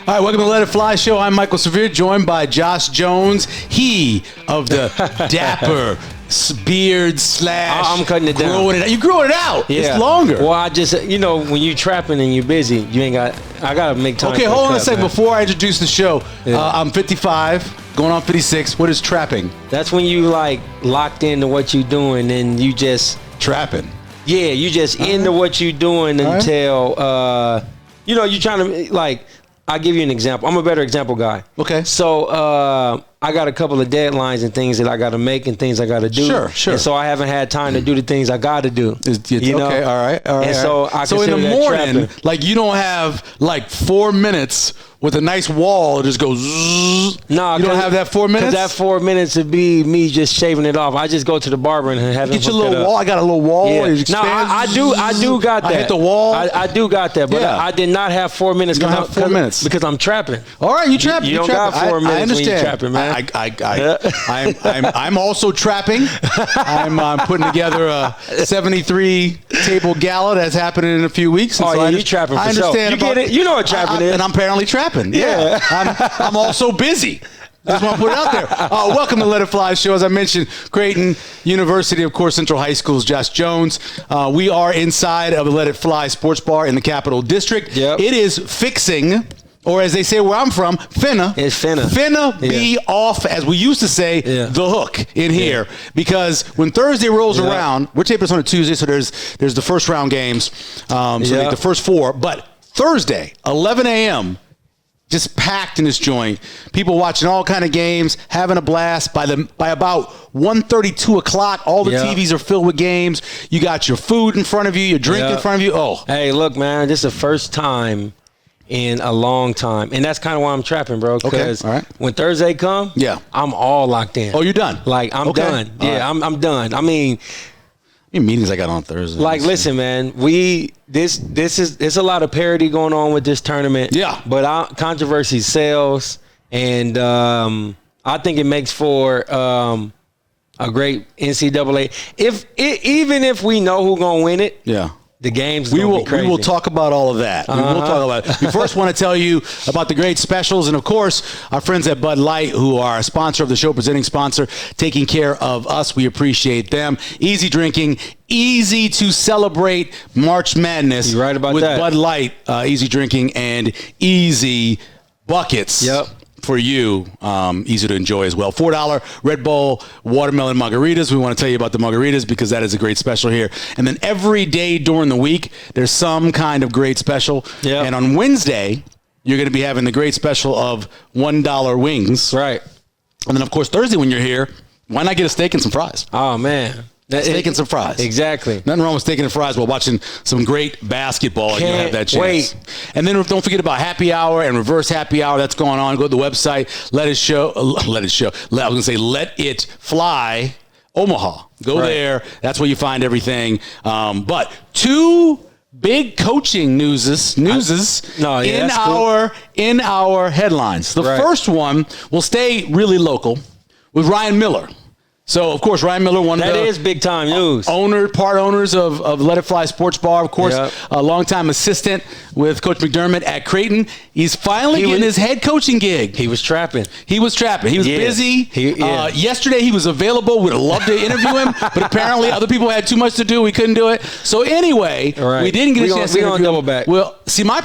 All right, welcome to the Let It Fly Show. I'm Michael Severe, joined by Josh Jones. He of the dapper beard slash. I'm cutting it down. You growing it out. Yeah. It's longer. Well, I just, when you trapping and you're busy, you ain't got. I gotta make time. Okay, hold on a second. Before I introduce the show, I'm 55, going on 56. What is trapping? That's when you like locked into what you're doing and you just trapping. Yeah, you just into what you're doing until you're trying to like. I'll give you an example. I'm a better example guy. Okay. So I got a couple of deadlines and things that I got to make and things I got to do. Sure. And so I haven't had time to do the things I got to do. Okay, all right. And so in the morning, like you don't have like 4 minutes with a nice wall that just goes zzz. No, you don't have that 4 minutes? Because that 4 minutes would be me just shaving it off. I just go to the barber and have it. Get your little wall. I got a little wall. Yeah. No, I do got that. I hit the wall. I do got that, but I did not have 4 minutes. You don't have 4 minutes. Because I'm trapping. All right, you trapping. You don't got 4 minutes I understand. when you trapping, man. I'm also trapping. I'm putting together a 73 table gala that's happening in a few weeks. You trapping for sure. You get it. You know what trapping is. And I'm apparently trapping. Yeah. I'm also busy. Just want to put it out there. Welcome to Let It Fly Show. As I mentioned, Creighton University, of course, Central High School's Josh Jones. We are inside of the Let It Fly Sports Bar in the Capital District. Yep. It is fixing, or as they say where I'm from, finna. It's finna. Finna be off, as we used to say, the hook in here. Because when Thursday rolls around, we're taping this on a Tuesday, so there's the first round games, like the first four. But Thursday, 11 a.m., just packed in this joint. People watching all kind of games, having a blast. By about 1:30, 2 o'clock, all the TVs are filled with games. You got your food in front of you, your drink in front of you. Oh, hey, look, man, this is the first time in a long time, and that's kind of why I'm trapping, bro. Because when Thursday come, I'm all locked in. Oh, you're done? Like I'm done. Yeah, I'm done. I mean. Meetings I got on Thursday. Like, listen, man, there's a lot of parity going on with this tournament. Yeah. But controversy sells, and I think it makes for a great NCAA. Even if we know who's gonna win it, the game's going to be crazy. We will talk about all of that. We will talk about it. We first want to tell you about the great specials. And, of course, our friends at Bud Light, who are a sponsor of the show, presenting sponsor, taking care of us. We appreciate them. Easy drinking, easy to celebrate March Madness. You're right about with that. Bud Light, easy drinking and easy buckets. Yep. For you, easy to enjoy as well. $4 Red Bull watermelon margaritas. We want to tell you about the margaritas because that is a great special here. And then every day during the week, there's some kind of great special. Yep. And on Wednesday, you're going to be having the great special of $1 wings. Right. And then, of course, Thursday when you're here, why not get a steak and some fries? Oh, man. Steak and some fries. Exactly. Nothing wrong with steak and fries while watching some great basketball. You'll have that chance. Wait. And then don't forget about happy hour and reverse happy hour. That's going on. Go to the website. Let It Fly Omaha. Go there. That's where you find everything. But two big coaching newses in our headlines. The first one will stay really local with Ryan Miller. So, of course, Ryan Miller, that is big-time news. Part owners of Let It Fly Sports Bar, of course, a longtime assistant with Coach McDermott at Creighton. He's finally getting his head coaching gig. He was trapping. He was busy. Yesterday, he was available. We'd have loved to interview him, but apparently other people had too much to do. We couldn't do it. So, anyway, we didn't get a chance to interview him. Double back. Well, see, what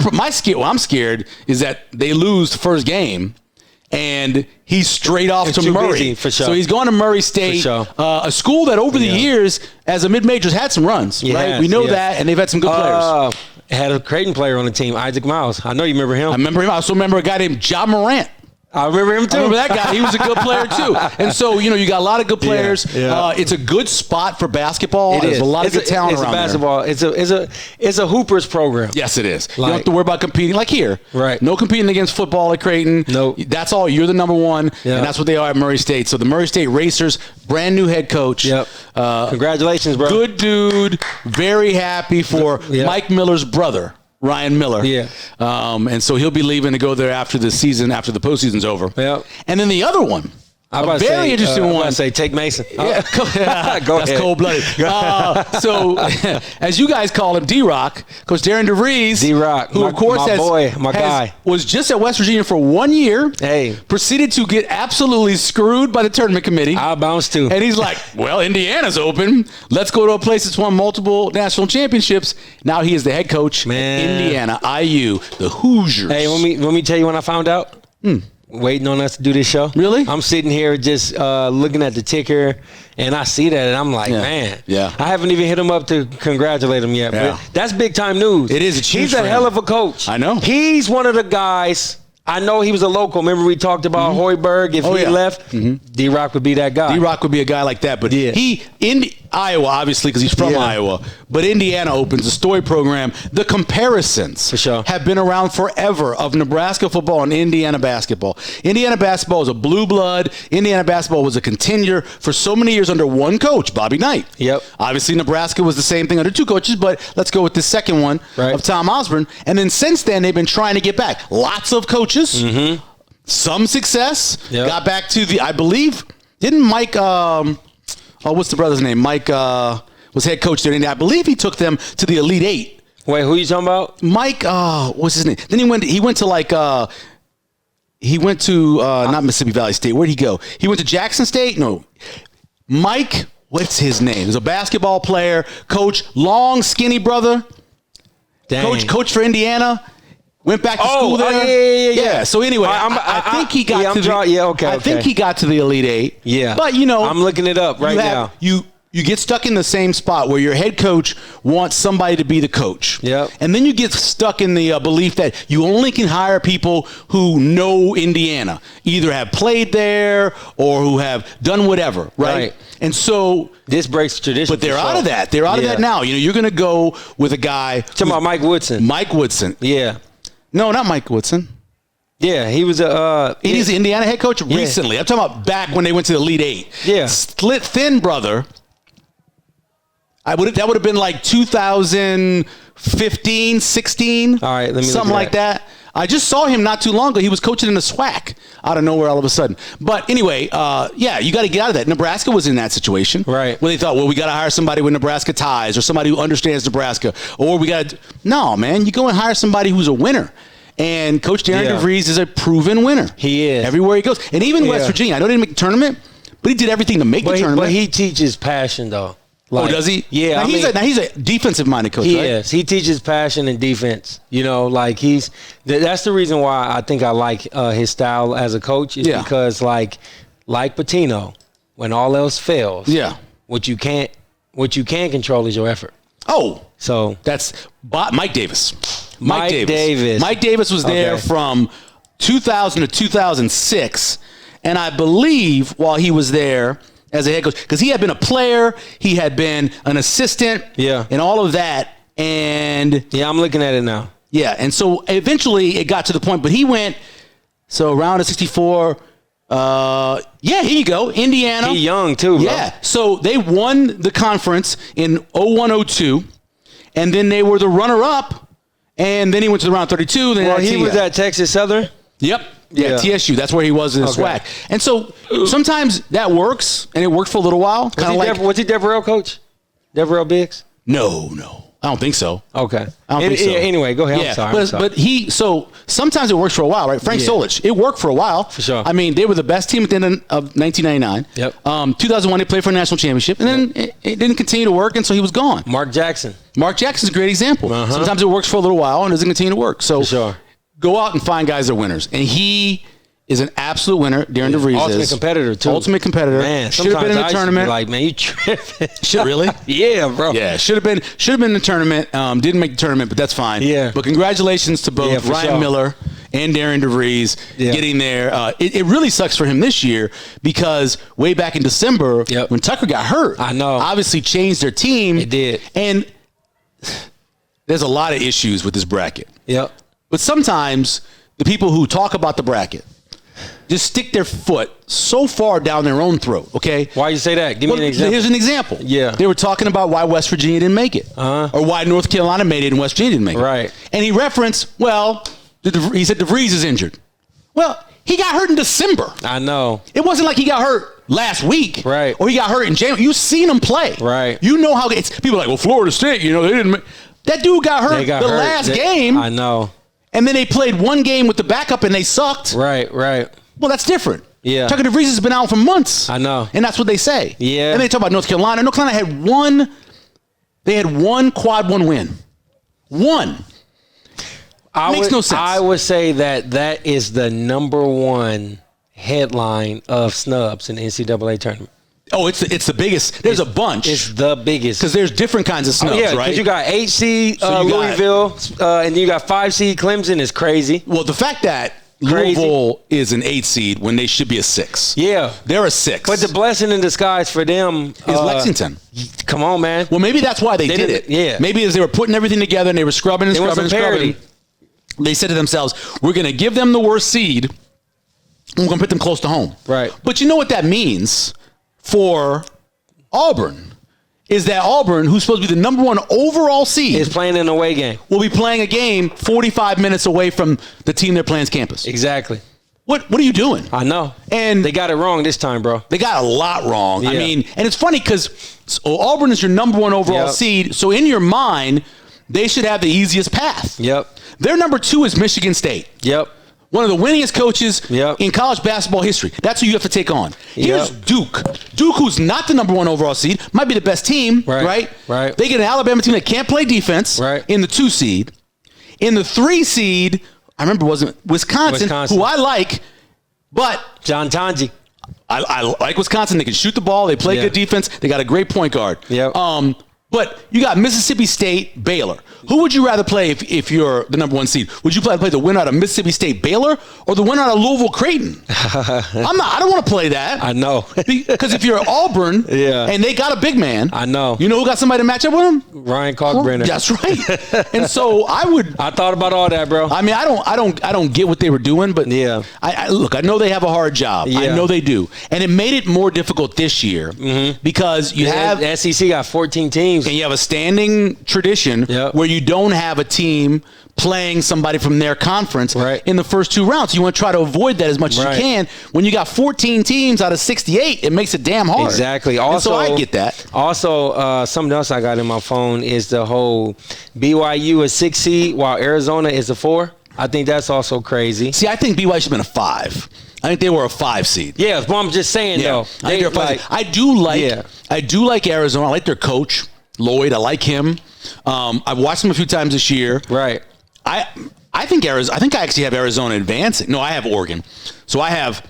I'm scared is that they lose the first game. And he's straight off to Murray. For sure. So he's going to Murray State, a school that over the years, as a mid-major, has had some runs. Right? We know that, and they've had some good players. Had a Creighton player on the team, Isaac Miles. I know you remember him. I remember him. I also remember a guy named Ja Morant. I remember him too. I remember that guy. He was a good player too. And so, you got a lot of good players. It's a good spot for basketball. There's a lot of good talent around basketball. There. It's a Hoopers program. Yes, it is. You don't have to worry about competing like here. Right. No competing against football at Creighton. No. That's all. You're the number one, and that's what they are at Murray State. So the Murray State Racers, brand new head coach. Yep. Congratulations, bro. Good dude. Very happy for Mike Miller's brother. Ryan Miller. And so he'll be leaving to go there after the season, after the postseason's over. Yeah. And then the other one A very interesting one. I say take Mason. Yeah, Go that's ahead. cold-blooded. So, as you guys call him, D-Rock, Coach Darren DeVries, D-Rock, who of course was just at West Virginia for 1 year. Hey, proceeded to get absolutely screwed by the tournament committee. I bounced too. And he's like, "Well, Indiana's open. Let's go to a place that's won multiple national championships." Now he is the head coach at Indiana, IU, the Hoosiers. Hey, let me tell you when I found out. Waiting on us to do this show. Really? I'm sitting here just looking at the ticker, and I see that, and I'm like, man. Yeah. I haven't even hit him up to congratulate him yet. Yeah. But that's big time news. It is. He's a hell of a coach. I know. He's one of the guys. I know he was a local. Remember we talked about Hoiberg. If he left, D-Rock would be that guy. D-Rock would be a guy like that. But he in Iowa, obviously, because he's from Iowa. But Indiana opens a story program. The comparisons for sure have been around forever of Nebraska football and Indiana basketball. Indiana basketball is a blue blood. Indiana basketball was a contender for so many years under one coach, Bobby Knight. Yep. Obviously, Nebraska was the same thing under two coaches, but let's go with the second one of Tom Osborne. And then since then, they've been trying to get back. Lots of coaches. Some success. Got back to I believe, didn't Mike, what's the brother's name? Mike was head coach there. And I believe he took them to the Elite Eight. Wait, who are you talking about? Mike, what's his name? Then he went to not Mississippi Valley State. Where'd he go? He went to Jackson State? No. Mike, what's his name? He's a basketball player, coach, long, skinny brother. Dang. Coach for Indiana. Went back to school there. Yeah. So anyway, I think he got to I think he got to the Elite Eight. Yeah. But I'm looking it up now. You get stuck in the same spot where your head coach wants somebody to be the coach. Yep. And then you get stuck in the belief that you only can hire people who know Indiana, either have played there or who have done whatever, right? And so this breaks tradition. But they're out of that. They're out of that now. You're going to go with a guy. Talking about Mike Woodson. Mike Woodson. Yeah. No, not Mike Woodson. Yeah, he was he's the Indiana head coach recently. I'm talking about back when they went to the Elite Eight. Yeah. Split thin brother. That would have been like 2015, 16. All right, let me something like that. I just saw him not too long ago. He was coaching in the SWAC out of nowhere all of a sudden. But anyway, you got to get out of that. Nebraska was in that situation. Right. Where they thought, well, we got to hire somebody with Nebraska ties or somebody who understands Nebraska. Or we got to... No, man. You go and hire somebody who's a winner. And Coach Darren DeVries is a proven winner. He is. Everywhere he goes. And even West Virginia. I know he didn't make the tournament, but he did everything to make the tournament. But he teaches passion, though. Does he? Yeah. Now he's a defensive-minded coach, he right? is. He teaches passion and defense. That's the reason why I think I like his style as a coach is because, like Patino, when all else fails, what you can control is your effort. Oh. So that's Mike Davis. Mike Davis. Mike Davis was there from 2000 to 2006, and I believe while he was there as a head coach, because he had been a player, he had been an assistant, and all of that, and I'm looking at it now. Yeah, and so eventually it got to the point, but he went around to 64. Here you go, Indiana. He young too, bro. Yeah, so they won the conference in 01-02, and then they were the runner-up, and then he went to the round 32. Then he was at Texas Southern. Yep. Yeah, TSU. That's where he was in the SWAC. And so sometimes that works, and it worked for a little while. Was he Deverell coach? Deverell Biggs? No. I don't think so. Okay. I don't think so. Anyway, go ahead. I'm sorry. But sometimes it works for a while, right? Frank Solich, it worked for a while. For sure. I mean, they were the best team at the end of 1999. Yep. 2001, they played for a national championship, and then it didn't continue to work, and so he was gone. Mark Jackson's a great example. Sometimes it works for a little while and doesn't continue to work. So for sure. Go out and find guys that are winners. And he is an absolute winner. Darren DeVries is. Ultimate competitor, too. Ultimate competitor. Man, should have been in the tournament. Like, man, you tripping. Should really? Yeah, bro. Yeah, should have been in the tournament. Didn't make the tournament, but that's fine. Yeah. But congratulations to both Ryan Miller and Darren DeVries getting there. It really sucks for him this year because way back in December when Tucker got hurt, I know, obviously changed their team. It did. And there's a lot of issues with this bracket. Yep. But sometimes the people who talk about the bracket just stick their foot so far down their own throat, okay? Why you say that? Give me an example. Here's an example. Yeah. They were talking about why West Virginia didn't make it. Or why North Carolina made it and West Virginia didn't make it. Right. And he referenced, he said DeVries is injured. Well, He got hurt in December. I know. It wasn't like he got hurt last week. Right. Or he got hurt in January. You've seen him play. Right. You know how it's people are like, well, Florida State, they didn't. That dude got hurt last game. I know. And then they played one game with the backup and they sucked. Right. Well, that's different. Yeah. Tucker DeVries has been out for months. I know. And that's what they say. Yeah. And they talk about North Carolina. North Carolina had one quad one win. One. Makes no sense. I would say that is the number one headline of snubs in the NCAA tournament. Oh, it's the biggest. There's a bunch. It's the biggest. Because there's different kinds of snubs, right? Because you got 8 seed Louisville, and you got 5 seed Clemson is crazy. Well, the fact that Louisville is an 8 seed when they should be a 6. Yeah. They're a 6. But the blessing in disguise for them is Lexington. Come on, man. Well, maybe that's why they did it. Yeah. Maybe as they were putting everything together and they were scrubbing, they said to themselves, we're going to give them the worst seed and we're going to put them close to home. Right. But you know what that means for Auburn is that Auburn, who's supposed to be the number 1 overall seed, is playing an away game. Will be playing a game 45 minutes away from the team they're playing's campus. Exactly. What are you doing? I know. And they got it wrong this time, bro. They got a lot wrong. Yeah. I mean, and it's funny because Auburn is your number 1 overall seed. So in your mind, they should have the easiest path. Yep. Their number 2 is Michigan State. Yep. One of the winningest coaches in college basketball history. That's who you have to take on. Here's Duke. Duke, who's not the number 1 overall seed, might be the best team, right? They get an Alabama team that can't play defense in the 2 seed. In the 3 seed, I remember it wasn't Wisconsin, who I like, but John Tanji. I like Wisconsin. They can shoot the ball. They play good defense. They got a great point guard. Yep. But you got Mississippi State, Baylor. Who would you rather play if you're the number 1 seed? Would you play the winner out of Mississippi State, Baylor, or the winner out of Louisville, Creighton? I don't want to play that. I know. Because if you're Auburn and they got a big man, I know. You know who got somebody to match up with him? Ryan Kalkbrenner. That's right. And so I thought about all that, bro. I mean, I don't get what they were doing, but I know they have a hard job. I know they do, and it made it more difficult this year because you have the SEC got 14 teams. And you have a standing tradition where you don't have a team playing somebody from their conference in the first 2 rounds. You want to try to avoid that as much as you can. When you got 14 teams out of 68, it makes it damn hard. Exactly. Also, I get that. Also, something else I got in my phone is the whole BYU is 6 seed while Arizona is a 4. I think that's also crazy. See, I think BYU should have been a 5. I think they were a 5 seed. Yeah, but I'm just saying though. I do like Arizona. I like their coach. Lloyd, I like him. I've watched him a few times this year. Right. I think I actually have Arizona advancing. No, I have Oregon. So I have.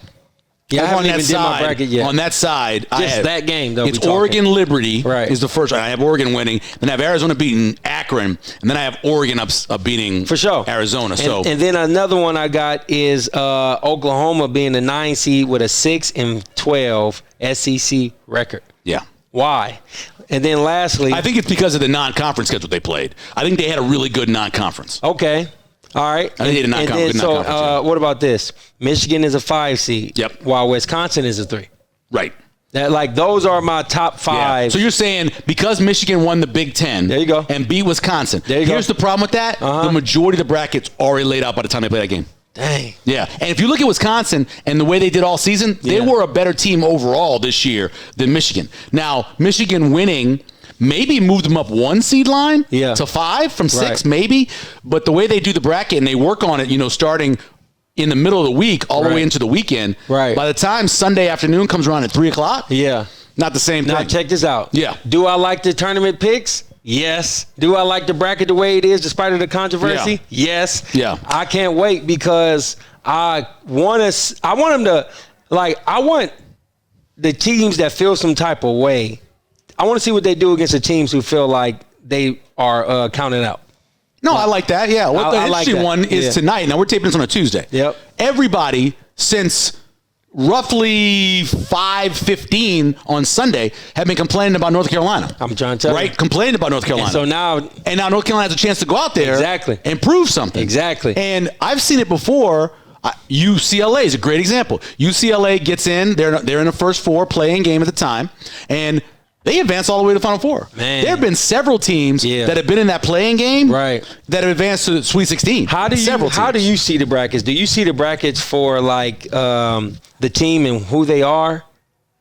Yeah, I haven't even did my bracket yet. On that side, just that game though. It's Oregon Liberty is the first. I have Oregon winning. Then I have Arizona beating Akron, and then I have Oregon up beating for sure Arizona. And then another one I got is Oklahoma being the 9 seed with a 6-12 SEC record. Yeah. Why? And then lastly, I think it's because of the non-conference schedule they played. I think they had a really good non-conference. Okay. All right. I think they had a non-conference. So what about this? Michigan is a 5 seed. Yep. While Wisconsin is a 3. Right. Those are my top 5. Yeah. So you're saying because Michigan won the Big Ten, there you go, and beat Wisconsin. Here's the problem with that: the majority of the brackets already laid out by the time they play that game. Dang. Yeah. And if you look at Wisconsin and the way they did all season, they were a better team overall this year than Michigan. Now, Michigan winning maybe moved them up 1 seed line to 5 from 6, maybe. But the way they do the bracket and they work on it, starting in the middle of the week all the way into the weekend. Right. By the time Sunday afternoon comes around at 3 o'clock. Yeah. Not the same thing. Now, check this out. Yeah. Do I like the tournament picks? Yes. Do I like the bracket the way it is despite of the controversy? Yeah. Yes. Yeah. I can't wait because I want the teams that feel some type of way. I want to see what they do against the teams who feel like they are counted out. No, I like that. Yeah. What the interesting one is tonight. Now, we're taping this on a Tuesday. Yep. Everybody since roughly 5:15 on Sunday have been complaining about North Carolina. I'm trying to tell you. Right? Complaining about North Carolina. And now North Carolina has a chance to go out there and prove something. Exactly. And I've seen it before. UCLA is a great example. UCLA gets in. They're in the first 4 playing game at the time. And They advanced all the way to the Final Four. Man. There have been several teams that have been in that playing game that have advanced to the Sweet 16. How do you see the brackets? Do you see the brackets for like the team and who they are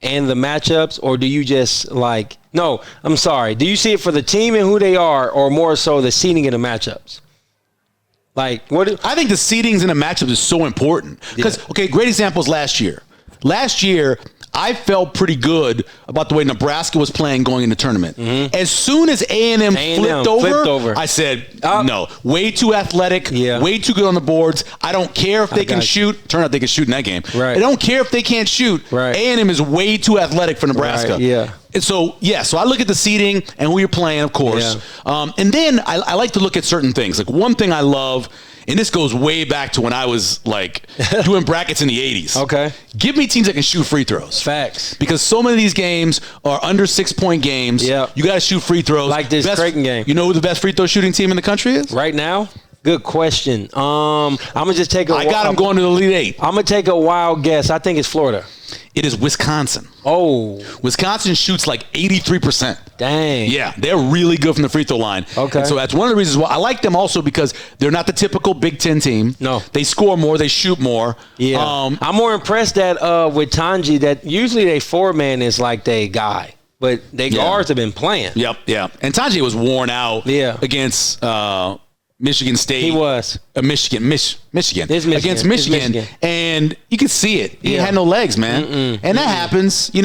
and the matchups, or do you just like – no, I'm sorry. Do you see it for the team and who they are, or more so the seeding and the matchups? Like what? I think the seedings and the matchups is so important because, great examples last year. Last year – I felt pretty good about the way Nebraska was playing going into the tournament. Mm-hmm. As soon as A&M flipped over, I said, no, way too athletic, way too good on the boards. I don't care if they can shoot. Turned out they can shoot in that game. Right. I don't care if they can't shoot. Right. A&M is way too athletic for Nebraska. Right. Yeah. And so I look at the seeding and who you're playing, of course. Yeah. And then I like to look at certain things. Like one thing I love, and this goes way back to when I was like doing brackets in the 80s. Okay. Give me teams that can shoot free throws. Facts. Because so many of these games are under 6-point games. Yeah. You got to shoot free throws. Like this Creighton game. You know who the best free throw shooting team in the country is? Right now? Good question. I'm going to just take I got them going to the Elite Eight. I'm going to take a wild guess. I think it's Florida. It is Wisconsin. Oh. Wisconsin shoots like 83%. Dang. Yeah, they're really good from the free throw line. Okay. And so that's one of the reasons why I like them also, because they're not the typical Big Ten team. No. They score more. They shoot more. Yeah. I'm more impressed that with Tanji that usually they 4-man is like they guy. But they guards have been playing. Yep, yeah. And Tanji was worn out against Michigan State. He was. Michigan. Against Michigan. Michigan. And you could see it. He had no legs, man. And that happens. You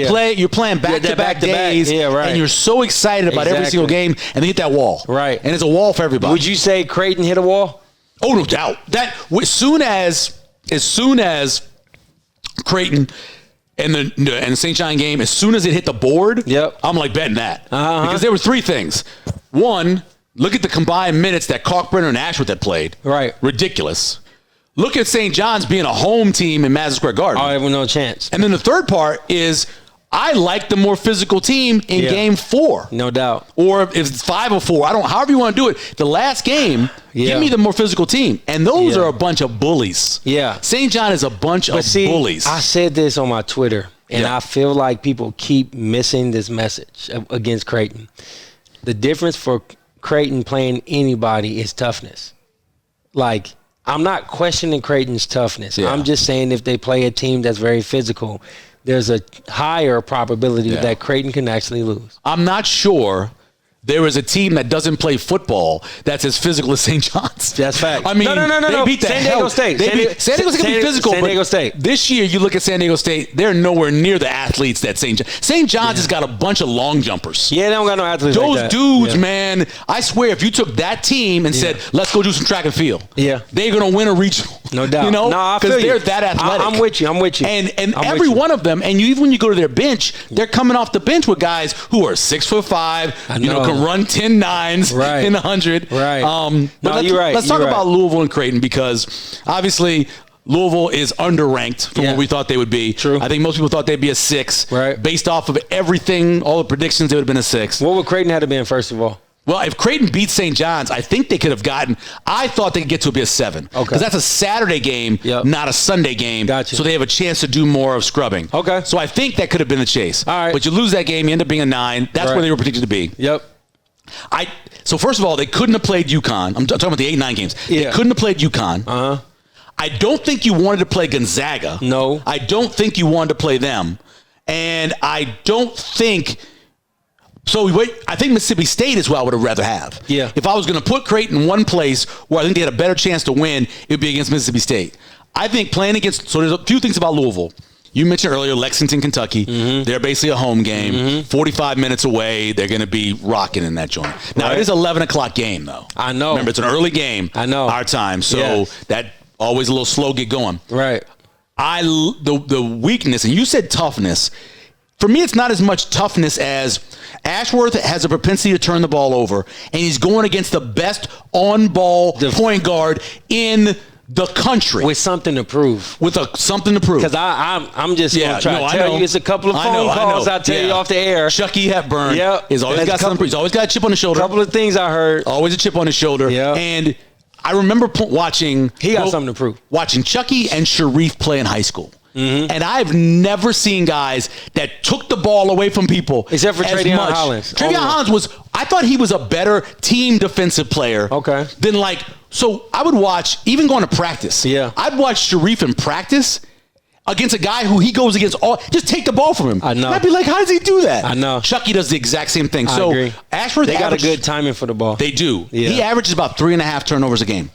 play, you're playing back-to-back days, and you're so excited about every single game, and they hit that wall. Right. And it's a wall for everybody. Would you say Creighton hit a wall? Oh, no doubt. That as soon as Creighton and the St. John game, as soon as it hit the board, I'm like betting that. Because there were three things. One, look at the combined minutes that Kalkbrenner and Ashworth had played. Right. Ridiculous. Look at St. John's being a home team in Madison Square Garden. Oh, I have no chance. And then the third part is I like the more physical team in game 4. No doubt. Or if it's 5 or 4. However you want to do it. The last game, give me the more physical team. And those are a bunch of bullies. Yeah. St. John is a bunch of bullies. I said this on my Twitter, and I feel like people keep missing this message against Creighton. The difference for Creighton playing anybody is toughness. Like, I'm not questioning Creighton's toughness. Yeah. I'm just saying if they play a team that's very physical, there's a higher probability that Creighton can actually lose. I'm not sure there is a team that doesn't play football that's as physical as St. John's. That's fact. I mean, no. They beat the San Diego State. San Diego State can be physical. San Diego State. This year, you look at San Diego State, they're nowhere near the athletes that St. John's. St. John's has got a bunch of long jumpers. Yeah, they don't got no athletes Those like that. dudes, man, I swear, if you took that team and said, let's go do some track and field, they're going to win a regional. No doubt. Because they're that athletic. I'm with you. And every one of them, and even when you go to their bench, they're coming off the bench with guys who are 6'5", can run 10-9. In 100. Right. But you're right. Let's talk about Louisville and Creighton, because obviously Louisville is underranked from what we thought they would be. True. I think most people thought they'd be a 6. Right. Based off of everything, all the predictions, they would have been a 6. What would Creighton have to be, first of all? Well, if Creighton beats St. John's, I think they could have gotten – I thought they could get to be a 7. Okay. Because that's a Saturday game, not a Sunday game. Gotcha. So they have a chance to do more of scrubbing. Okay. So I think that could have been the chase. All right. But you lose that game, you end up being a 9. That's where they were predicted to be. Yep. So first of all, they couldn't have played UConn. I'm talking about the 8-9 games. Yeah. They couldn't have played UConn. Uh-huh. I don't think you wanted to play Gonzaga. No. I don't think you wanted to play them. And I don't think – I think Mississippi State is who I would have rather have. Yeah. If I was going to put Creighton in one place where I think they had a better chance to win, it would be against Mississippi State. I think playing against – so there's a few things about Louisville. You mentioned earlier Lexington, Kentucky. Mm-hmm. They're basically a home game. Mm-hmm. 45 minutes away. They're going to be rocking in that joint. Now, it is an 11 o'clock game, though. I know. Remember, it's an early game. I know. Our time. So that always a little slow get going. Right. The weakness, and you said toughness. For me, it's not as much toughness as Ashworth has a propensity to turn the ball over, and he's going against the best on-ball point guard in the country. With something to prove. Something to prove. Because I'm just going to try to tell you, it's a couple of phone calls I'll tell you off the air. Chucky Hepburn. Yep. He's always got a chip on his shoulder. A couple of things I heard. Always a chip on his shoulder. Yep. And I remember watching. He got something to prove. Watching Chucky and Sharif play in high school. And I've never seen guys that took the ball away from people except for Travion Hollins. Travion Hollins I thought he was a better team defensive player than so I would watch, even going to practice. Yeah. I'd watch Sharif in practice against a guy who he goes against just take the ball from him. I know. And I'd be like, how does he do that? I know. Chucky does the exact same thing. I so agree. Ashford, they got a good timing for the ball. They do. Yeah. He averages about 3.5 turnovers a game.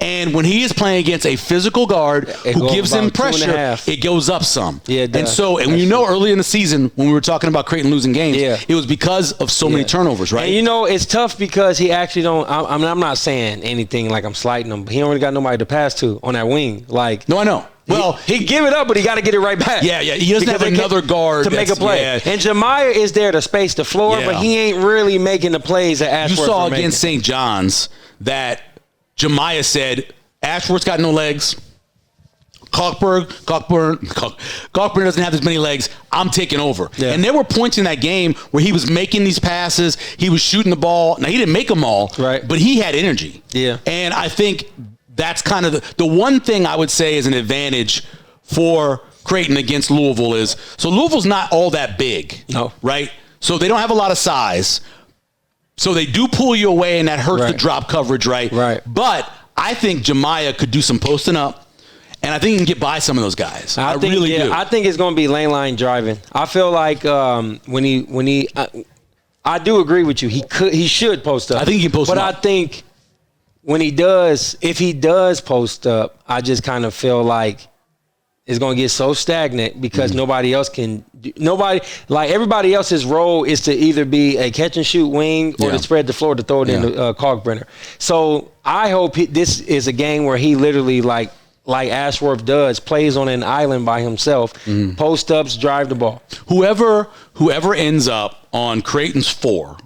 And when he is playing against a physical guard who gives him pressure, it goes up some. Yeah, it does. And early in the season when we were talking about Creighton losing games, it was because of so many turnovers, right? And it's tough because he actually don't. I'm not saying anything like I'm slighting him, but he don't really got nobody to pass to on that wing. No, I know. Well, he give it up, but he got to get it right back. Yeah. He doesn't have another guard to make a play. Yeah. And Jemiah is there to space the floor, but he ain't really making the plays that Ashworth. You saw against St. John's that Jemiah said Ashworth's got no legs. Kalkbrenner doesn't have as many legs. I'm taking over. Yeah. And there were points in that game where he was making these passes. He was shooting the ball. Now, he didn't make them all, but he had energy. Yeah. And I think that's kind of the one thing I would say is an advantage for Creighton against Louisville is, so Louisville's not all that big, right? So they don't have a lot of size. So they do pull you away, and that hurts the drop coverage, right? But I think Jemiah could do some posting up, and I think he can get by some of those guys. I really do. I think it's going to be lane line driving. I feel like when he I do agree with you. He should post up. I think he can post up. But I think when if he does post up, I just kind of feel like it's going to get so stagnant because nobody else can. Everybody else's role is to either be a catch and shoot wing or to spread the floor to throw it into Kalkbrenner. So I hope this is a game where he literally like Ashworth does, plays on an island by himself, post ups, drive the ball. Whoever ends up on Creighton's 4,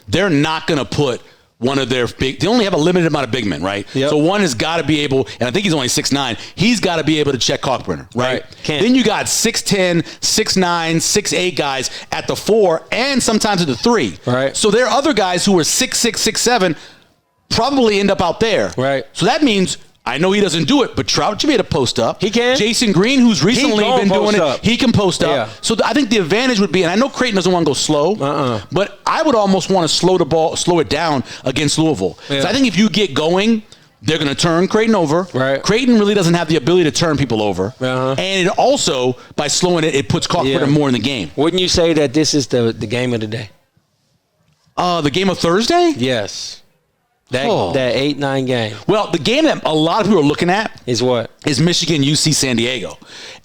they're not going to put one of their they only have a limited amount of big men, right? Yep. So one has got to be able, and I think he's only 6'9", he's got to be able to check Kalkbrenner, right? Then you got 6'10", 6'9", 6'8" guys at the 4 and sometimes at the 3. Right. So there are other guys who are 6'6", 6'7", probably end up out there. Right. So that means, I know he doesn't do it, but Trout should be able to post up. He can. Jason Green, who's recently been doing it, he can post up. Yeah. So I think the advantage would be, and I know Creighton doesn't want to go slow, but I would almost want to slow it down against Louisville. Yeah. So I think if you get going, they're going to turn Creighton over. Right. Creighton really doesn't have the ability to turn people over. And it also, by slowing it, it puts Kalkbrenner more in the game. Wouldn't you say that this is the game of the day? The game of Thursday? Yes. That 8-9 game. Well, the game that a lot of people are looking at is what? Is Michigan, UC San Diego.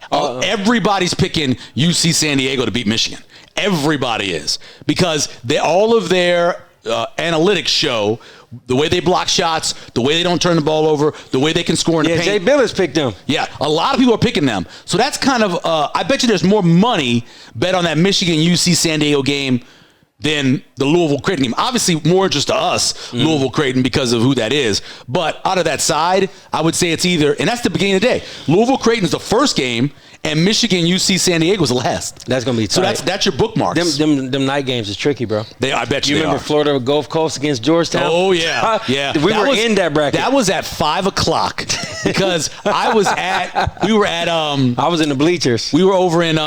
Everybody's picking UC San Diego to beat Michigan. Everybody is. Because all of their analytics show the way they block shots, the way they don't turn the ball over, the way they can score in the paint. Jay Billis picked them. Yeah, a lot of people are picking them. So that's kind of, I bet you there's more money bet on that Michigan, UC San Diego game than the Louisville Creighton game. Obviously, more interest to us, Louisville Creighton, because of who that is. But out of that side, I would say it's either, and that's the beginning of the day. Louisville Creighton is the first game, and Michigan UC San Diego is the last. That's gonna be tight. So that's your bookmarks. Them night games is tricky, bro. I bet you. You remember Florida Gulf Coast against Georgetown? Oh yeah, yeah. We were in that bracket. That was at 5:00 because I was in the bleachers. We were over in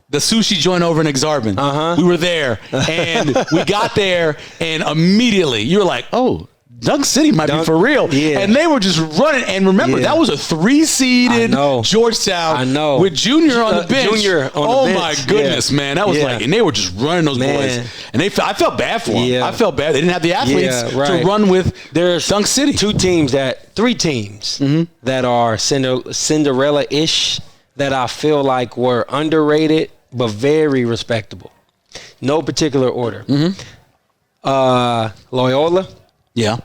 the sushi joint over in Exarban. We were there, and we got there, and immediately you were like, "Oh, Dunk City might be for real." Yeah. And they were just running. And remember, that was a 3-seeded Georgetown with Junior on the bench. Oh my goodness, man, that was like, and they were just running those boys, and I felt bad for them. I felt bad. They didn't have the athletes to run with. There's Dunk City. Three teams that are Cinderella-ish that I feel like were underrated but very respectable. No particular order. Loyola. Yeah.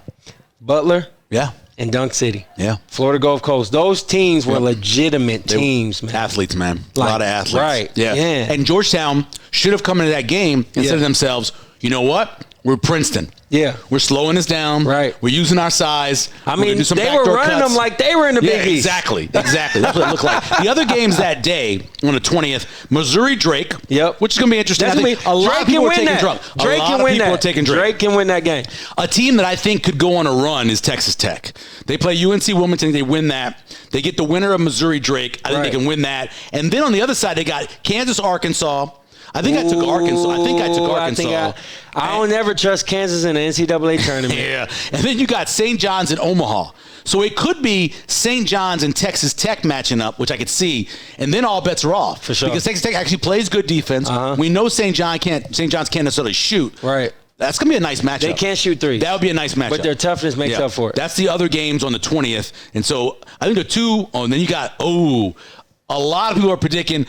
Butler. Yeah. And Dunk City. Yeah. Florida Gulf Coast. Those teams were legitimate teams, man. Athletes, man. A lot of athletes. Right. Yeah. And Georgetown should have come into that game and said to themselves, you know what? We're Princeton. Yeah. We're slowing this down. Right. We're using our size. I mean, they were running them like they were in the Big East. Exactly. That's what it looked like. The other games that day on the 20th, Missouri-Drake. Yep. Which is going to be interesting. I think a lot of people are taking Drake. Drake can win that. Drake can win that game. A team that I think could go on a run is Texas Tech. They play UNC Wilmington. They win that. They get the winner of Missouri-Drake. I think they can win that. And then on the other side, they got Kansas-Arkansas. I think I took Arkansas. I don't ever trust Kansas in the NCAA tournament. Yeah. And then you got St. John's and Omaha. So it could be St. John's and Texas Tech matching up, which I could see. And then all bets are off. For sure. Because Texas Tech actually plays good defense. We know St. John's can't necessarily shoot. Right. That's going to be a nice matchup. They can't shoot threes. That would be a nice matchup. But their toughness makes up for it. That's the other games on the 20th. And so I think the two, and then you got, a lot of people are predicting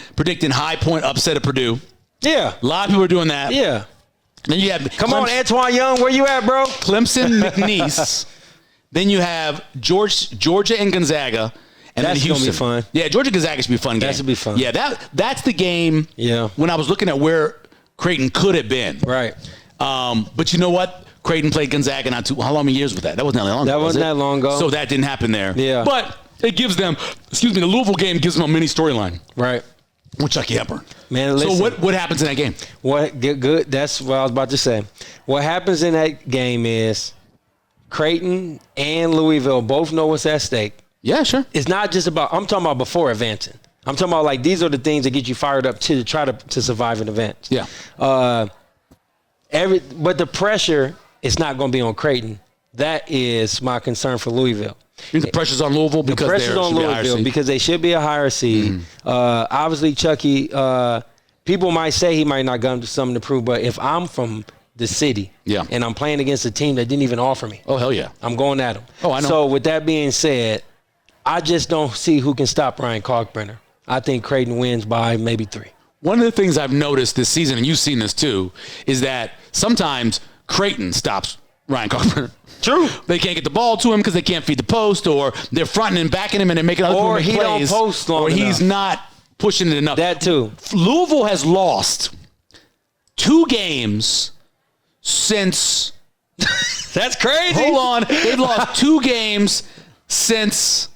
High Point upset of Purdue. Yeah. A lot of people are doing that. Yeah. Then you have Come on, Antoine Young, where you at, bro? Clemson, McNeese. Then you have Georgia and Gonzaga. And that's then Houston. Gonna be fun. Yeah, Georgia Gonzaga should be a fun game. That should be fun. Yeah, that's the game. Yeah. When I was looking at where Creighton could have been. Right. But you know what? Creighton played Gonzaga how long years was that? That wasn't that long ago. That wasn't that long ago. So that didn't happen there. Yeah. But it gives them, the Louisville game gives them a mini storyline. Right. With Chucky Hepburn. Man, listen. So what happens in that game? Good. That's what I was about to say. What happens in that game is Creighton and Louisville both know what's at stake. Yeah, sure. It's not just about, I'm talking about before advancing. I'm talking about like these are the things that get you fired up to try to survive an event. Yeah. But the pressure is not going to be on Creighton. That is my concern for Louisville. You think the pressure's on Louisville because the pressure's on Louisville because they should be a higher seed. Mm-hmm. Obviously, Chucky. People might say he might not got something to prove, but if I'm from the city and I'm playing against a team that didn't even offer me, oh hell yeah, I'm going at them. Oh, I know. So with that being said, I just don't see who can stop Ryan Kalkbrenner. I think Creighton wins by maybe 3. One of the things I've noticed this season, and you've seen this too, is that sometimes Creighton stops Ryan Kalkbrenner. True. They can't get the ball to him because they can't feed the post, or they're fronting and backing him and they're making other people make plays. Or he don't post long enough. He's not pushing it enough. That too. Louisville has lost 2 games since... That's crazy. Hold on. They've lost 2 games since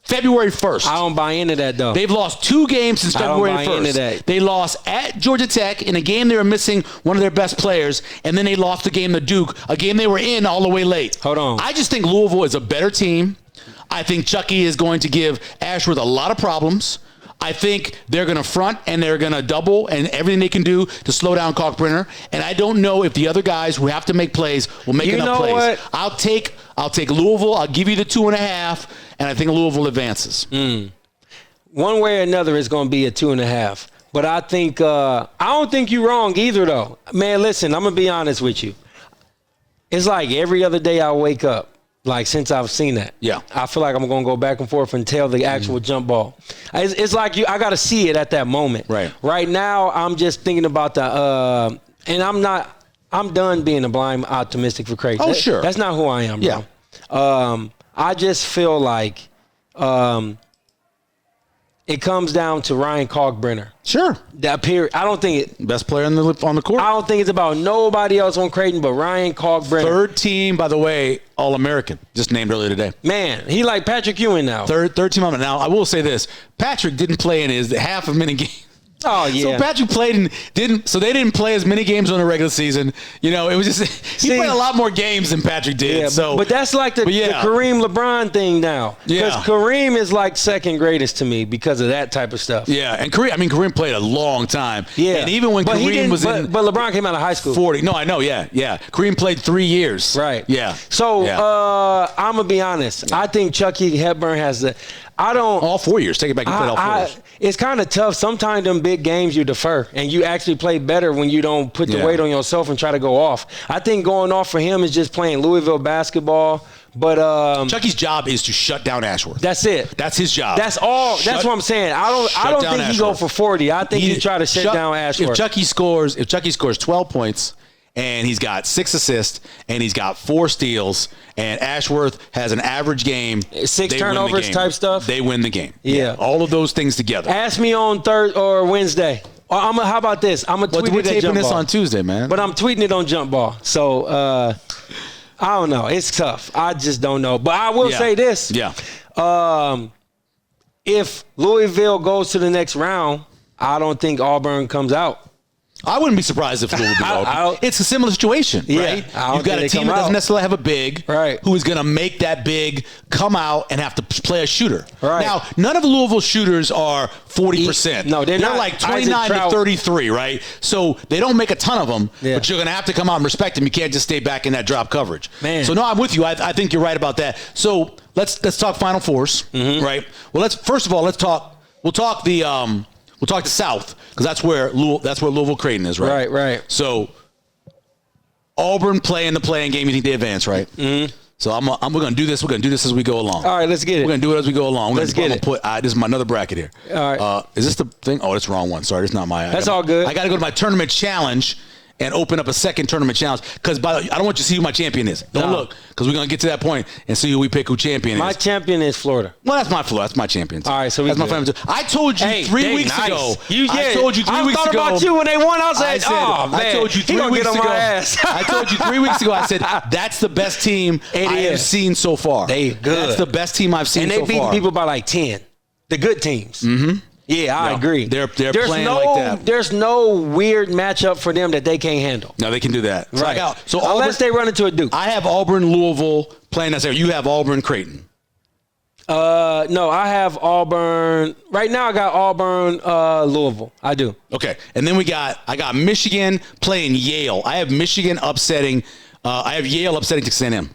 February 1st. I don't buy into that, though. They've lost 2 games since February 1st. I don't buy into that. They lost at Georgia Tech in a game they were missing one of their best players, and then they lost the game to Duke, a game they were in all the way late. Hold on. I just think Louisville is a better team. I think Chucky is going to give Ashworth a lot of problems. I think they're going to front and they're going to double and everything they can do to slow down Kalkbrenner. And I don't know if the other guys who have to make plays will make enough plays. What? I'll take Louisville. I'll give you the 2.5, and I think Louisville advances. One way or another, it's going to be a 2.5. But I think I don't think you're wrong either, though. Man, listen, I'm going to be honest with you. It's like every other day I wake up. Like, since I've seen that. Yeah. I feel like I'm going to go back and forth until the actual jump ball. It's like I got to see it at that moment. Right. Right now, I'm just thinking about the and I'm done being a blind optimistic for Creighton. Oh, sure. That's not who I am, bro. Yeah. I just feel like it comes down to Ryan Kalkbrenner. Sure. That period. I don't think it. Best player on the court. I don't think it's about nobody else on Creighton but Ryan Kalkbrenner. 3rd team, by the way, All-American, just named earlier today. Man, he like Patrick Ewing now. Third team on it. Now, I will say this. Patrick didn't play in his half a minute game. Oh, yeah. So Patrick played and they didn't play as many games on the regular season. You know, it was just he played a lot more games than Patrick did. Yeah, so, but that's like the Kareem LeBron thing now. Yeah. Because Kareem is like second greatest to me because of that type of stuff. Yeah, and Kareem played a long time. Yeah. And even when Kareem was in... But LeBron came out of high school. 40. No, I know, yeah. Kareem played 3 years. Right. Yeah. So, I'm going to be honest. I think Chucky Hepburn has the... all 4 years. Take it back. You played all 4 years. It's kind of tough. Sometimes them big games you defer, and you actually play better when you don't put the weight on yourself and try to go off. I think going off for him is just playing Louisville basketball. But Chucky's job is to shut down Ashworth. That's it. That's his job. That's all. That's what I'm saying. I don't think he go for 40. I think he try to shut down Ashworth. If Chucky scores 12 points. And he's got 6 assists, and he's got 4 steals, and Ashworth has an average game. 6 turnovers type stuff. They win the game. Yeah. All of those things together. Ask me on Thursday or Wednesday. How about this? I'm going to tweet we're it at taping Jump this Ball. on Tuesday, man. But I'm tweeting it on Jump Ball. So, I don't know. It's tough. I just don't know. But I will say this. Yeah. If Louisville goes to the next round, I don't think Auburn comes out. I wouldn't be surprised if Louisville beat Auburn. It's a similar situation, right? You've got a team that doesn't necessarily have a big, right, who is going to make that big come out and have to play a shooter. Right. Now, none of Louisville's shooters are 40%. No, they're not. Like 29 to 33, right? So they don't make a ton of them, but you're going to have to come out and respect them. You can't just stay back in that drop coverage. Man. So, no, I'm with you. I think you're right about that. So let's talk Final Fours, right? Well, we'll talk the South, because that's where Louisville Creighton is, right? Right. So Auburn playing the playing game. You think they advance, right? Mm-hmm. So we're going to do this. We're going to do this as we go along. All right, let's get it. We're going to do it as we go along. Let's get it. This is my another bracket here. All right. Is this the thing? Oh, that's the wrong one. Sorry, that's not my. That's all good. I got to go to my tournament challenge and open up a second tournament challenge, because I don't want you to see who my champion is. Don't look, because we're going to get to that point and see who we pick who champion is. My champion is Florida. Well, that's my Florida. That's my champion. All right, so that's my family. I told you 3 weeks ago. I told you 3 weeks ago. I thought about you when they won. I said, oh, man. I told you 3 weeks ago. I told you 3 weeks ago. I said, that's the best team I have seen so far. They good. That's the best team I've seen so far. And they beat people by like 10. The good teams. Mm-hmm. Yeah, I agree. They're playing like that. There's no weird matchup for them that they can't handle. No, they can do that. Right. So unless they run into a Duke. I have Auburn, Louisville playing that. You have Auburn, Creighton. No, I have Auburn. Right now I got Auburn, Louisville. I do. Okay. And then I got Michigan playing Yale. I have Michigan upsetting. I have Yale upsetting Texas A&M.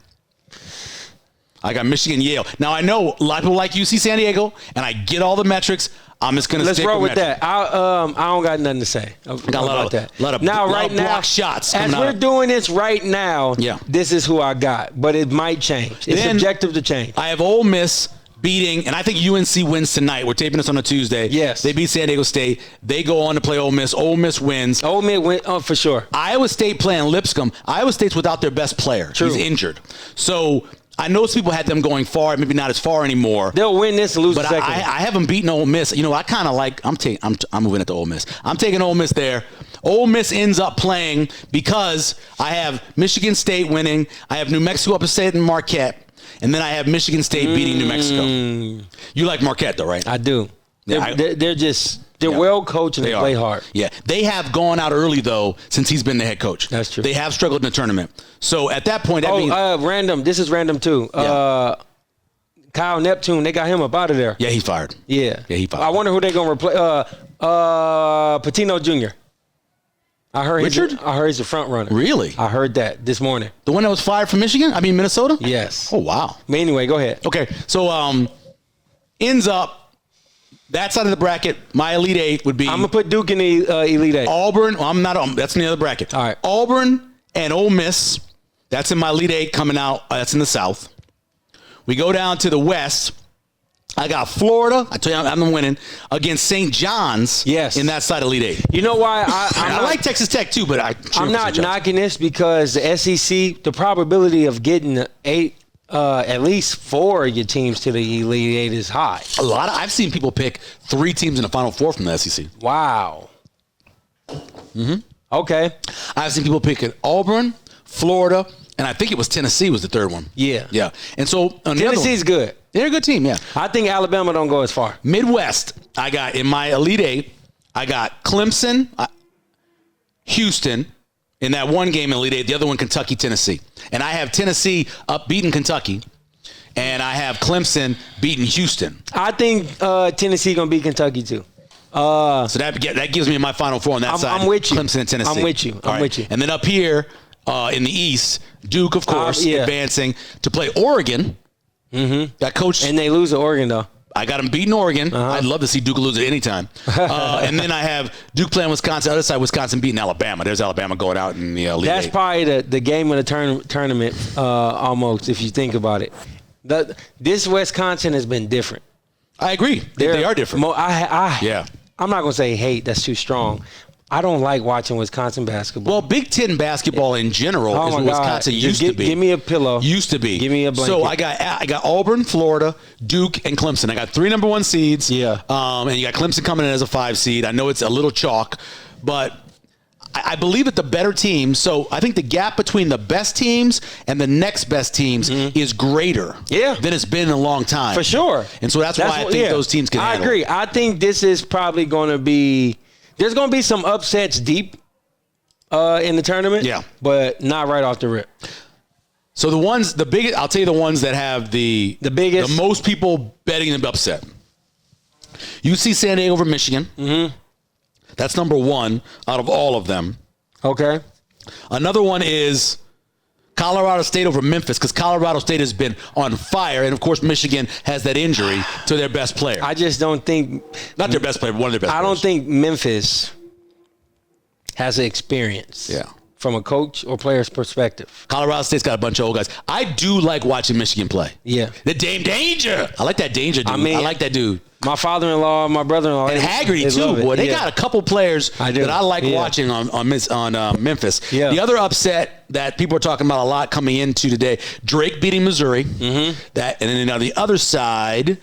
I got Michigan, Yale. Now, I know a lot of people like UC San Diego, and I get all the metrics. I'm just going to stick with that. I don't got nothing to say about that. A lot of block shots. As we're doing this right now, this is who I got. But it might change. It's subjective to change. I have Ole Miss beating, and I think UNC wins tonight. We're taping this on a Tuesday. Yes. They beat San Diego State. They go on to play Ole Miss. Ole Miss wins. Ole Miss wins, for sure. Iowa State playing Lipscomb. Iowa State's without their best player. True. He's injured. So I know some people had them going far, maybe not as far anymore. They'll win this and lose the second. I haven't beaten Ole Miss. You know, I kind of like. I'm moving it to Ole Miss. I'm taking Ole Miss there. Ole Miss ends up playing because I have Michigan State winning. I have New Mexico upsetting Marquette, and then I have Michigan State beating New Mexico. You like Marquette though, right? I do. They're well coached and they play hard. Yeah. They have gone out early, though, since he's been the head coach. That's true. They have struggled in the tournament. So at that point, that means. Random. This is random, too. Yeah. Kyle Neptune, they got him up out of there. Yeah, he's fired. Yeah. Yeah, he fired. I wonder who they're going to replace. Patino Jr. Richard? I heard he's a front runner. Really? I heard that this morning. The one that was fired from Minnesota? Yes. Oh, wow. But anyway, go ahead. Okay. So ends up. That side of the bracket, my Elite Eight would be. I'm going to put Duke in the Elite Eight. Auburn. Well, I'm not. That's in the other bracket. All right. Auburn and Ole Miss. That's in my Elite Eight coming out. That's in the South. We go down to the West. I got Florida. I tell you, I'm winning against St. John's. Yes. In that side Elite Eight. You know why? I like Texas Tech too, but I'm not knocking this because the SEC, the probability of getting at least 4 of your teams to the Elite Eight is high. I've seen people pick 3 teams in the Final Four from the SEC. Wow. Mm-hmm. Okay. I've seen people pick Auburn, Florida, and I think it was Tennessee was the third one. Yeah. Yeah. And so Tennessee's good. They're a good team, yeah. I think Alabama don't go as far. Midwest, I got in my Elite Eight, I got Clemson, Houston, in that one game in Elite Eight, the other one Kentucky, Tennessee. And I have Tennessee up beating Kentucky, and I have Clemson beating Houston. I think Tennessee going to beat Kentucky too. So that gives me my Final Four on that side. I'm with you. Clemson and Tennessee. I'm with you. I'm with you. And then up here in the East, Duke, of course, advancing to play Oregon. Mm-hmm. That coach. And they lose to Oregon, though. I got them beating Oregon. I'd love to see Duke lose at any time. And then I have Duke playing Wisconsin. Other side, Wisconsin beating Alabama. There's Alabama going out in the Elite That's Eight. probably the game of the tournament, almost, if you think about it. This Wisconsin has been different. I agree. They are different. I'm not going to say hate. That's too strong. I don't like watching Wisconsin basketball. Well, Big Ten basketball in general is what Wisconsin used to be. Give me a pillow. Used to be. Give me a blanket. So I got Auburn, Florida, Duke, and Clemson. I got 3 number 1 seeds. Yeah. And you got Clemson coming in as a 5 seed. I know it's a little chalk, but I believe that the better teams, so I think the gap between the best teams and the next best teams is greater than it's been in a long time. For sure. And so that's why I think those teams can handle. I agree. I think this is probably going to be – there's going to be some upsets deep in the tournament. Yeah. But not right off the rip. So the biggest – I'll tell you the ones that have the biggest – the most people betting them upset. UC San Diego over Michigan. Mm-hmm. That's number 1 out of all of them. Okay. Another one is Colorado State over Memphis because Colorado State has been on fire. And, of course, Michigan has that injury to their best player. I just don't think. Not their best player, but one of their best players. I don't think Memphis has the experience. Yeah. From a coach or player's perspective. Colorado State's got a bunch of old guys. I do like watching Michigan play. Yeah. The Dame Danger. I like that Danger dude. I like that dude. My father-in-law, my brother-in-law. And Haggerty, too, boy. They got a couple players that I like watching on Memphis. Yeah. The other upset that people are talking about a lot coming into today, Drake beating Missouri. Mm-hmm. And then on the other side,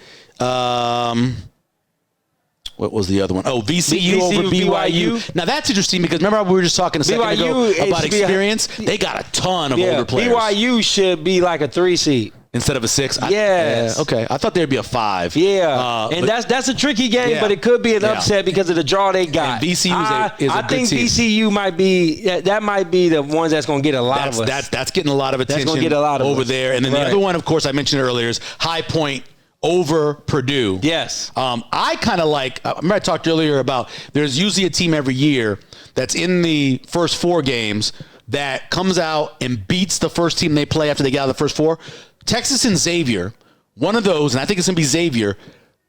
what was the other one? Oh, VCU over BYU. Now, that's interesting because remember we were just talking a second ago about experience? They got a ton of older players. BYU should be like a 3 seed. Instead of a 6? Yes. Okay. I thought there'd be a 5. Yeah. And that's a tricky game, but it could be an upset because of the draw they got. And VCU is a good team. I think VCU might be that might be the ones that's going to get a lot of us. That's getting a lot of attention over there. And then the other one, of course, I mentioned earlier is High Point over Purdue. Yes. I kind of like, remember I talked earlier about there's usually a team every year that's in the first 4 games that comes out and beats the first team they play after they get out of the first 4. Texas and Xavier, one of those, and I think it's going to be Xavier,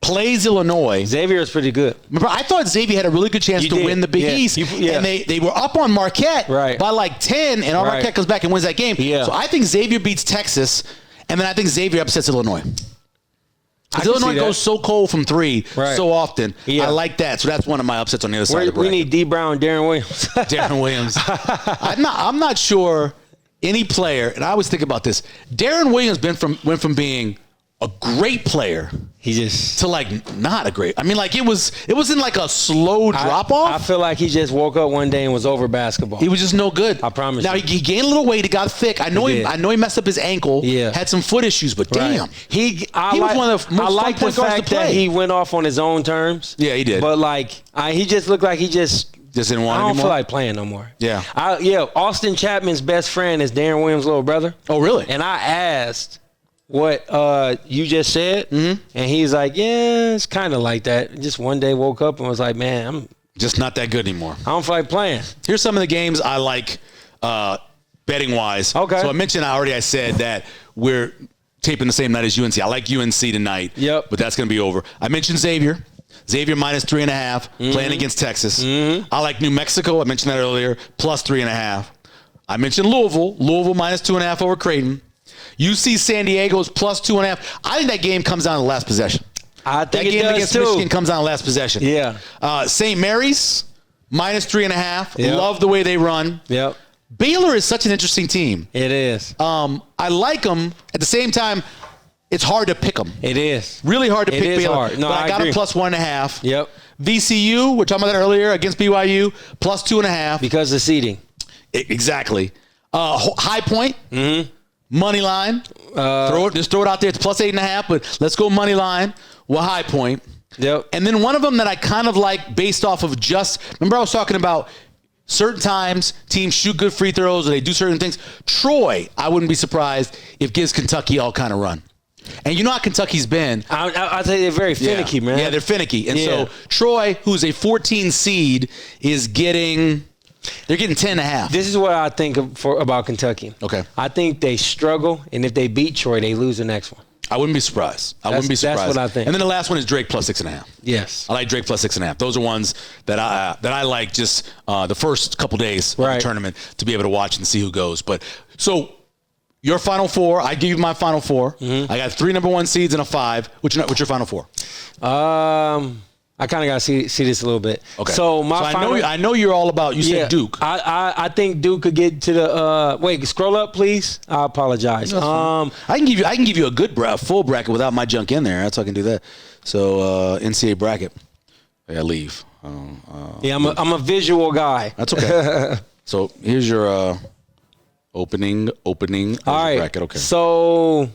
plays Illinois. Xavier is pretty good. Remember, I thought Xavier had a really good chance to win the Big East. And they were up on Marquette by like 10, and Marquette comes back and wins that game. Yeah. So I think Xavier beats Texas, and then I think Xavier upsets Illinois. Because Illinois goes so cold from 3 so often. Yeah. I like that. So that's one of my upsets on the other side of the bracket. We need D. Brown and Darren Williams. Darren Williams. I'm not sure any player, and I always think about this, Darren Williams went from being a great player to like not a great. I mean, like it wasn't like a slow drop off. I feel like he just woke up one day and was over basketball. He was just no good. I promise. Now he gained a little weight. He got thick. I know he messed up his ankle. Yeah. Had some foot issues, but damn, he was one of the most fun point guards to play. That he went off on his own terms. Yeah, he did. But like he just looked like he just didn't want. I don't anymore? feel like playing no more. Yeah. Austin Chapman's best friend is Darren Williams' little brother. Oh, really? And I asked what you just said, and he's like, yeah, it's kind of like that. Just one day woke up and was like, man, I'm just not that good anymore. I don't feel like playing. Here's some of the games I like betting wise. Okay. So I said that we're taping the same night as UNC. I like UNC tonight. Yep. But that's going to be over. I mentioned Xavier minus 3.5 playing against Texas. I like New Mexico. I mentioned that earlier. Plus 3.5. I mentioned Louisville minus 2.5 over Creighton. UC San Diego's plus 2.5. I think that game comes down to the last possession. I think that game against Michigan comes down to the last possession. Yeah. St. Mary's minus 3.5. Yep. Love the way they run. Yep. Baylor is such an interesting team. It is. I like them. At the same time, it's hard to pick them. It is. Really hard to pick Baylor. Hard. No, but I got agree. a plus 1.5. Yep. VCU, we're talking about that earlier, against BYU, plus 2.5. Because of seeding. Exactly. High Point. Money line. Just throw it out there. It's plus 8.5, but let's go money line. Well, High Point. Yep. And then one of them that I kind of like based off of remember I was talking about certain times teams shoot good free throws or they do certain things. Troy, I wouldn't be surprised if gives Kentucky all kind of run. And you know how Kentucky's been. I'll tell you, they're very finicky, man. Yeah, they're finicky. And so Troy, who's a 14 seed, is getting 10.5. This is what I think about Kentucky. Okay. I think they struggle, and if they beat Troy, they lose the next one. I wouldn't be surprised. That's what I think. And then the last one is Drake plus 6.5. Yes. I like Drake plus 6.5. Those are ones that I like just the first couple days of the tournament to be able to watch and see who goes. But so your Final Four, I give you my Final Four. I got 3 number 1 seeds and a 5. What's your Final Four? I I kind of got to see this a little bit. Okay. So I know you're all about. You said Duke. I think Duke could get to the. Wait, scroll up, please. I apologize. I can give you a good full bracket without my junk in there. That's how I can do that. So NCAA bracket. I leave. I'm a visual guy. That's okay. So here's your opening. All right. Bracket. Okay. So,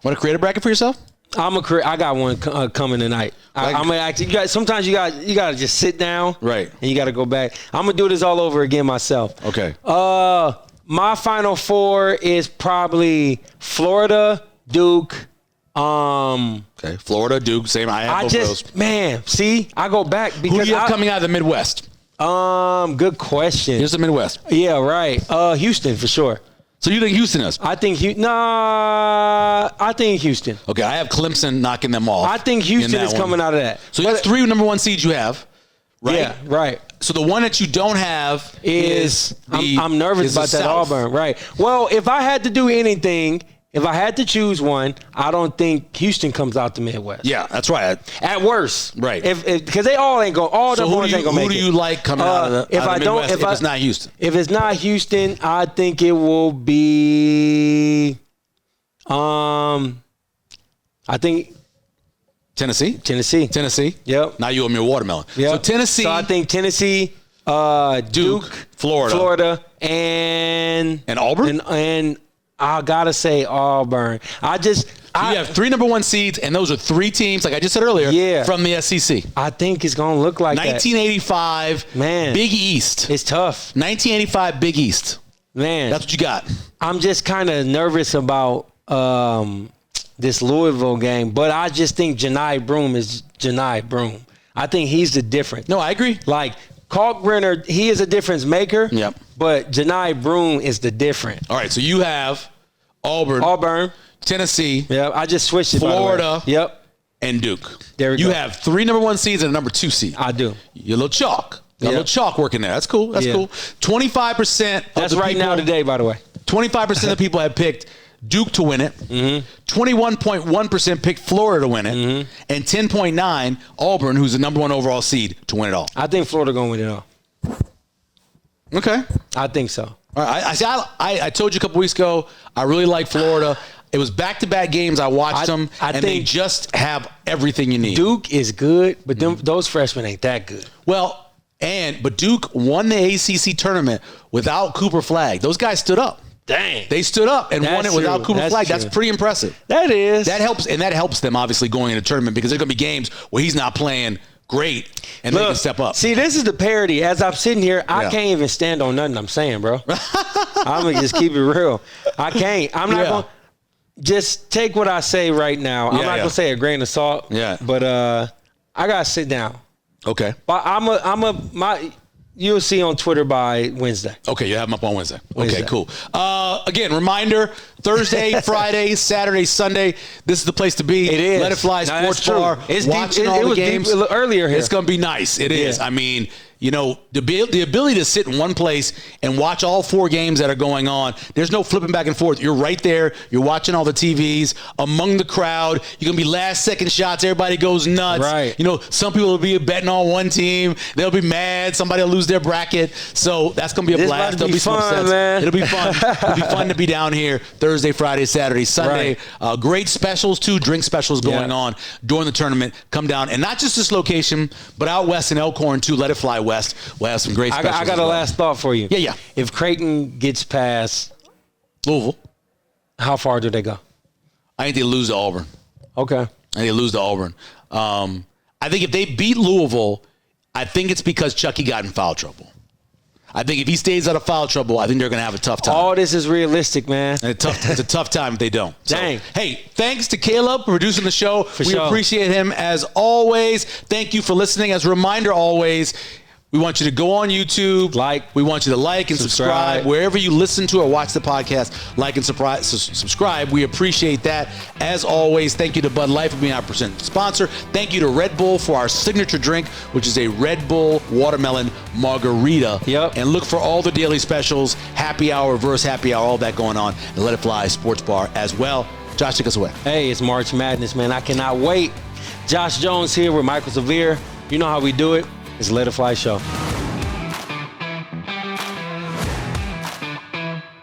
want to create a bracket for yourself? I got one coming tonight. I'm gonna actually. Sometimes you got to just sit down, right? And you got to go back. I'm gonna do this all over again myself. Okay. My final four is probably Florida, Duke. Okay. Florida, Duke, same. I have both of those. Man, see, I go back because who do you have coming out of the Midwest? Good question. Here's the Midwest. Yeah, right. Houston for sure. So you think Houston is? I think Houston. Okay, I have Clemson knocking them off. I think Houston is coming out of that. So that's 3 number 1 seeds you have, right? Yeah, right. So the one that you don't have is I'm nervous about that Auburn, right? Well, if I had to do anything, if I had to choose one, I don't think Houston comes out the Midwest. Yeah, that's right. At worst, right? Because they all ain't going. All the ones ain't gonna make it. Who do you like coming out of the Midwest if it's not Houston? If it's not Houston, I think it will be. I think Tennessee. Yep. Now you owe me a watermelon. Yep. So Tennessee. So I think Tennessee, Duke, Florida, and Auburn, and I gotta say Auburn. You have 3 number 1 seeds, and those are 3 teams, like I just said earlier, from the SEC. I think it's gonna look like 1985, man. Big East. It's tough. 1985, Big East. Man, that's what you got. I'm just kind of nervous about this Louisville game, but I just think Janai Broom is Janai Broom. I think he's the difference. No, I agree. Like Kalkbrenner, he is a difference maker. Yep. But Janai Broom is the difference. All right, so you have Auburn, Tennessee. Yep, I just switched it. Florida. Yep. And Duke. There we go. You have 3 number 1 seeds and a number 2 seed. I do. You're a little chalk. Got a little chalk working there. That's cool. That's cool. 25%. That's right now today, by the way. 25% of the people have picked Duke to win it. 21.1% picked Florida to win it. And 10.9% Auburn, who's the number 1 overall seed, to win it all. I think Florida going to win it all. Okay. I think so. All right. I told you a couple weeks ago, I really like Florida. It was back-to-back games. I watched them, and they just have everything you need. Duke is good, but those freshmen ain't that good. Well, but Duke won the ACC tournament without Cooper Flagg. Those guys stood up. Dang. They stood up and won it without Cooper Flagg. That's pretty impressive. That is. That helps them, obviously, going into the tournament because there's going to be games where he's not playing great and they can step up. See, this is the parody. As I'm sitting here, I can't even stand on nothing I'm saying, bro. I'm going to just keep it real. I can't. I'm not going to. Just take what I say right now. I'm not going to say a grain of salt. Yeah. But I got to sit down. Okay. But you'll see on Twitter by Wednesday. Okay, you have them up on Wednesday. Okay, cool. Again, reminder, Thursday, Friday, Saturday, Sunday, this is the place to be. It is. Let It Fly Sports Bar. It's watching deep. all it the was games. Deep earlier here. It's going to be nice. It is. I mean, the ability to sit in one place and watch all 4 games that are going on. There's no flipping back and forth. You're right there. You're watching all the TVs among the crowd. You're going to be last-second shots. Everybody goes nuts. Right. Some people will be betting on one team. They'll be mad. Somebody will lose their bracket. So that's going to be a blast. There'll be some upsets. Man. It'll be fun. It'll be fun to be down here Thursday, Friday, Saturday, Sunday. Right. Great specials, too. Drink specials going on during the tournament. Come down. And not just this location, but out west in Elkhorn, too. Let It Fly West. We'll have some great specials. I got a last thought for you. Yeah. If Creighton gets past Louisville, how far do they go? I think they lose to Auburn. Okay. I think they lose to Auburn. I think if they beat Louisville, I think it's because Chucky got in foul trouble. I think if he stays out of foul trouble, I think they're going to have a tough time. All this is realistic, man. It's a tough time if they don't. Dang. So, hey, thanks to Caleb for producing the show. We sure. appreciate him as always. Thank you for listening. As a reminder, always, we want you to go on YouTube. We want you to like and subscribe. Wherever you listen to or watch the podcast, like and subscribe. We appreciate that. As always, thank you to Bud Light for being our present sponsor. Thank you to Red Bull for our signature drink, which is a Red Bull watermelon margarita. Yep. And look for all the daily specials, happy hour, reverse happy hour, all that going on. And Let It Fly Sports Bar as well. Josh, take us away. Hey, it's March Madness, man. I cannot wait. Josh Jones here with Michael Severe. You know how we do it. It's Let It Fly Show.